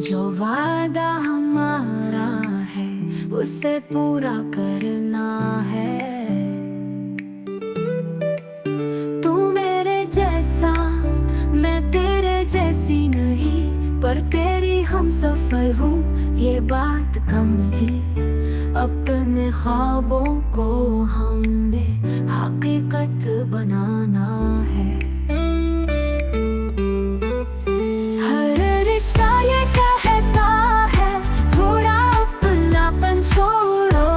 जो वादा हमारा है उसे पूरा करना है। तू मेरे जैसा, मैं तेरे जैसी नहीं, पर तेरी हम सफर हूँ ये बात कम नहीं। अपने ख्वाबों को हमने हकीकत बनाना है। हर रिश्ता ये कहता है थोड़ा अपनापन छोड़ो,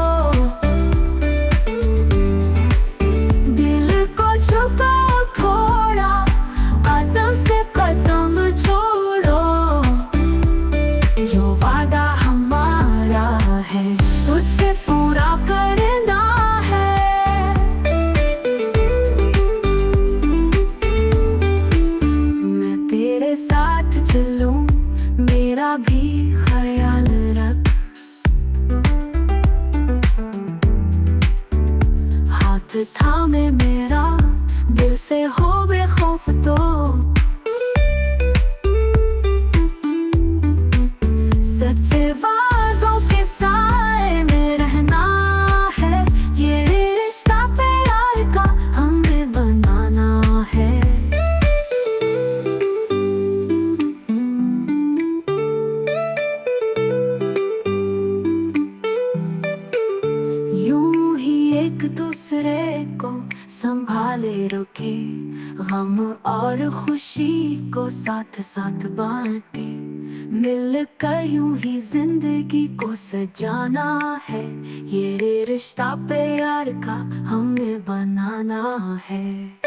दिल को झुकाओ थोड़ा, कदम से कदम जोड़ो। जो वादा हमारा है उसे पूरा करना है। मैं तेरे साथ चलूं, मेरा भी ख्याल रख, हाथ थामे मेरा, दिल से हो बेखौफ तो। सच्चे वादों के साए में रहना है, ये रिश्ता प्यार का हमें बनाना है। यूं ही एक दूसरे को संभाले रखे, गम और खुशी को साथ साथ बांटे। मिलकर यूं ही जिंदगी को सजाना है, ये रिश्ता प्यार का हमें बनाना है।